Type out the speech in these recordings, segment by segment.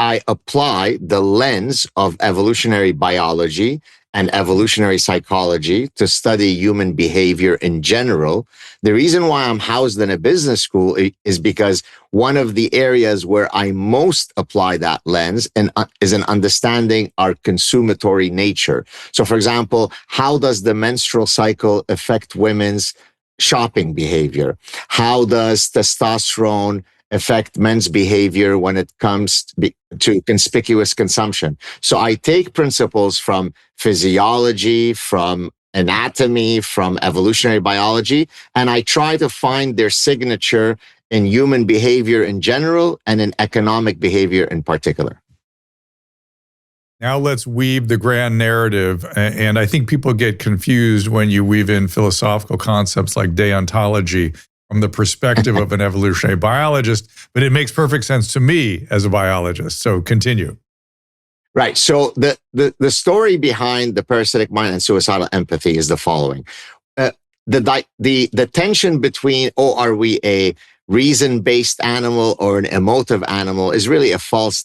I apply the lens of evolutionary biology and evolutionary psychology to study human behavior in general. The reason why I'm housed in a business school is because one of the areas where I most apply that lens is in understanding our consumatory nature. So, for example, how does the menstrual cycle affect women's shopping behavior? How does testosterone affect men's behavior when it comes to conspicuous consumption? So I take principles from physiology, from anatomy, from evolutionary biology, and I try to find their signature in human behavior in general and in economic behavior in particular. Now let's weave the grand narrative. And I think people get confused when you weave in philosophical concepts like deontology from the perspective of an evolutionary biologist, but it makes perfect sense to me as a biologist. So continue. Right. So the story behind the parasitic mind and suicidal empathy is the following. The tension between, are we a reason-based animal or an emotive animal is really a false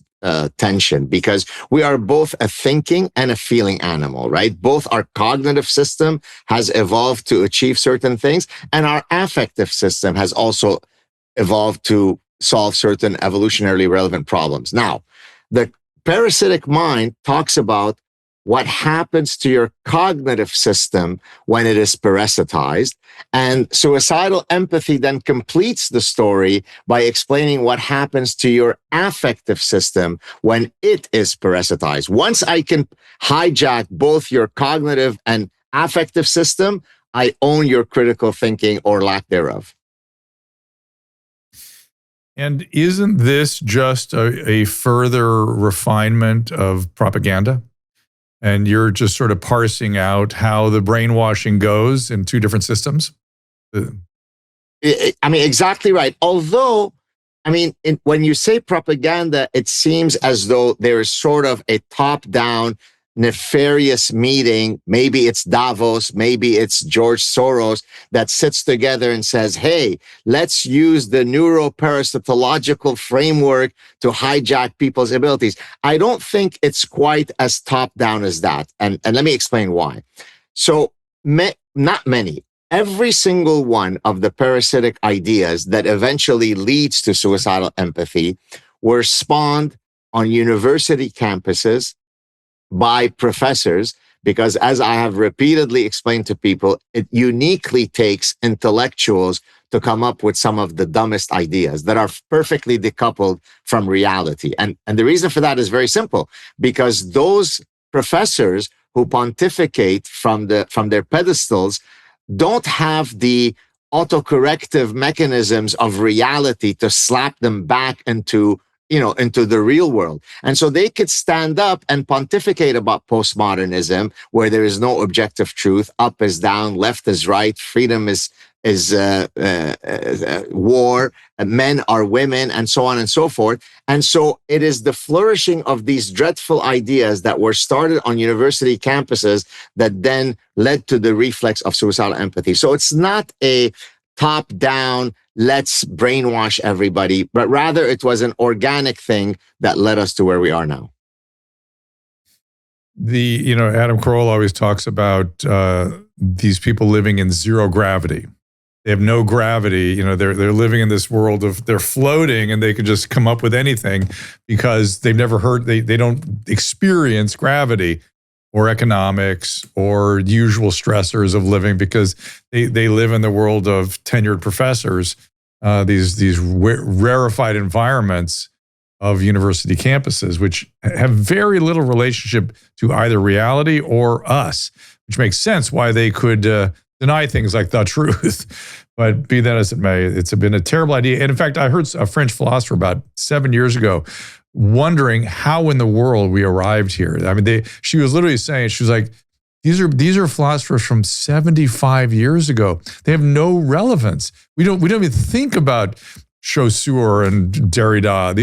tension, because we are both a thinking and a feeling animal, right? Both our cognitive system has evolved to achieve certain things, and our affective system has also evolved to solve certain evolutionarily relevant problems. Now, the parasitic mind talks about what happens to your cognitive system when it is parasitized. And suicidal empathy then completes the story by explaining what happens to your affective system when it is parasitized. Once I can hijack both your cognitive and affective system, I own your critical thinking or lack thereof. And isn't this just a further refinement of propaganda? And you're just sort of parsing out how the brainwashing goes in two different systems? Exactly right. Although, when you say propaganda, it seems as though there is sort of a top-down nefarious meeting. Maybe it's Davos, maybe it's George Soros that sits together and says, hey, let's use the neuroparasitological framework to hijack people's abilities. I don't think it's quite as top-down as that. And let me explain why. So not many. Every single one of the parasitic ideas that eventually leads to suicidal empathy were spawned on university campuses by professors, because as I have repeatedly explained to people, it uniquely takes intellectuals to come up with some of the dumbest ideas that are perfectly decoupled from reality. And the reason for that is very simple, because those professors who pontificate from their pedestals don't have the auto-corrective mechanisms of reality to slap them back into the real world. And so they could stand up and pontificate about postmodernism, where there is no objective truth, up is down, left is right, freedom is war, men are women, and so on and so forth. And so it is the flourishing of these dreadful ideas that were started on university campuses that then led to the reflex of suicidal empathy. So it's not a top-down, let's brainwash everybody, but rather it was an organic thing that led us to where we are now. Adam Carolla always talks about these people living in zero gravity. They have no gravity. They're living in this world of, they're floating and they can just come up with anything because they've never heard, they don't experience gravity or economics or usual stressors of living, because they live in the world of tenured professors, these rarefied environments of university campuses, which have very little relationship to either reality or us, which makes sense why they could deny things like the truth. But be that as it may, it's been a terrible idea. And in fact, I heard a French philosopher about 7 years ago wondering how in the world we arrived here. She was literally saying, she was like, these are philosophers from 75 years ago. They have no relevance. We don't even think about Saussure and Derrida.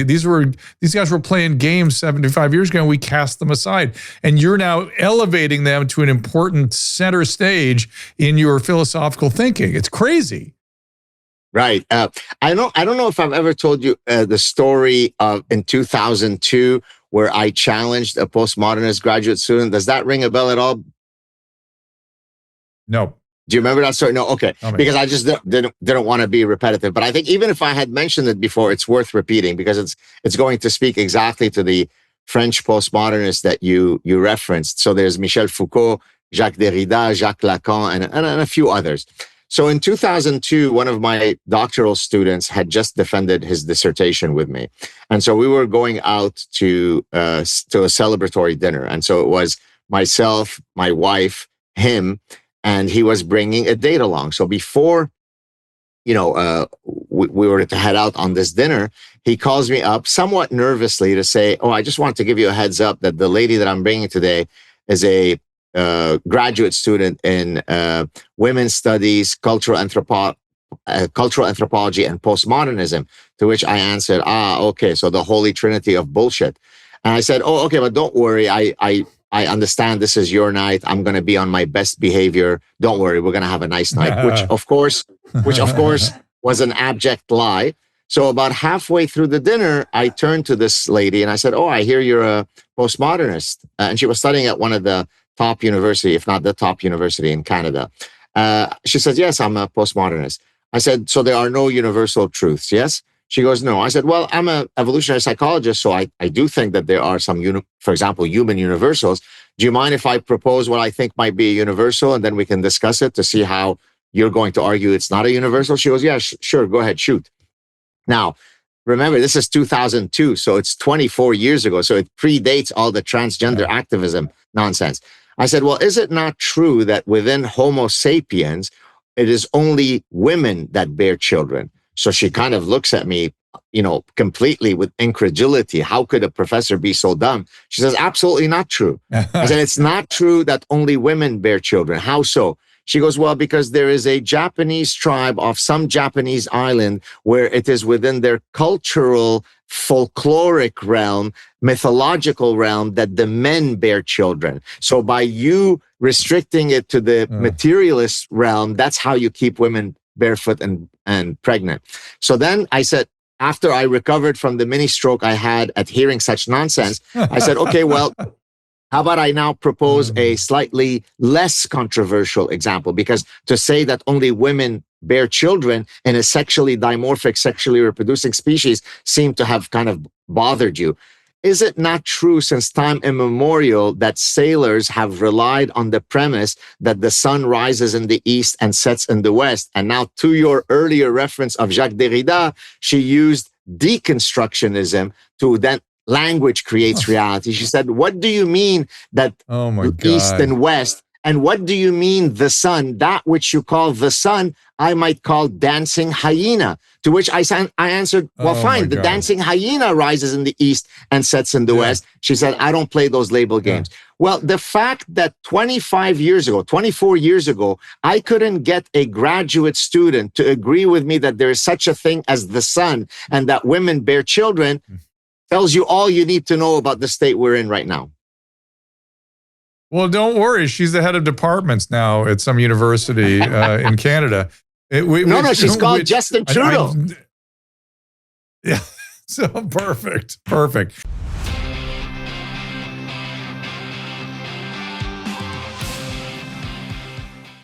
These guys were playing games 75 years ago, and we cast them aside. And you're now elevating them to an important center stage in your philosophical thinking. It's crazy. Right. I don't know if I've ever told you the story of in 2002 where I challenged a postmodernist graduate student. Does that ring a bell at all? No. Do you remember that story? No. Okay. Tell me. Because I just didn't want to be repetitive. But I think even if I had mentioned it before, it's worth repeating because it's going to speak exactly to the French postmodernists that you referenced. So there's Michel Foucault, Jacques Derrida, Jacques Lacan, and a few others. So in 2002, one of my doctoral students had just defended his dissertation with me. And so we were going out to a celebratory dinner. And so it was myself, my wife, him, and he was bringing a date along. So before, we were to head out on this dinner, he calls me up somewhat nervously to say, "Oh, I just want to give you a heads up that the lady that I'm bringing today is a graduate student in women's studies, cultural anthropology, and postmodernism." To which I answered, okay, so the holy trinity of bullshit. And I said, "Oh, okay, but don't worry. I understand this is your night. I'm going to be on my best behavior. Don't worry. We're going to have a nice night," which of course was an abject lie. So about halfway through the dinner, I turned to this lady and I said, "Oh, I hear you're a postmodernist." And she was studying at one of the top university, if not the top university in Canada. She said, "Yes, I'm a postmodernist." I said, "So there are no universal truths, yes?" She goes, "No." I said, "Well, I'm an evolutionary psychologist, so I do think that there are some, for example, human universals. Do you mind if I propose what I think might be a universal and then we can discuss it to see how you're going to argue it's not a universal?" She goes, "Yeah, sure, go ahead, shoot." Now, remember, this is 2002, so it's 24 years ago, so it predates all the transgender activism nonsense. I said, "Well, is it not true that within Homo sapiens, it is only women that bear children?" So she kind of looks at me, completely with incredulity. How could a professor be so dumb? She says, "Absolutely not true." I said, "It's not true that only women bear children. How so?" She goes, "Well, because there is a Japanese tribe off some Japanese island where it is within their cultural, folkloric realm, mythological realm that the men bear children. So by you restricting it to the materialist realm, that's how you keep women barefoot and pregnant." So then I said, after I recovered from the mini stroke I had at hearing such nonsense, I said, "Okay, well, how about I now propose a slightly less controversial example? Because to say that only women bear children in a sexually dimorphic, sexually reproducing species seemed to have kind of bothered you. Is it not true since time immemorial that sailors have relied on the premise that the sun rises in the east and sets in the west?" And now, to your earlier reference of Jacques Derrida, she used deconstructionism to then language creates reality. She said, "What do you mean that east and west? And what do you mean the sun? That which you call the sun, I might call dancing hyena." To which I answered, "Well, fine. The dancing hyena rises in the east and sets in the west." She said, "I don't play those label games." Well, the fact that 24 years ago, I couldn't get a graduate student to agree with me that there is such a thing as the sun and that women bear children tells you all you need to know about the state we're in right now. Well, don't worry. She's the head of departments now at some university in Canada. No, she's called Justin Trudeau. Yeah, so perfect.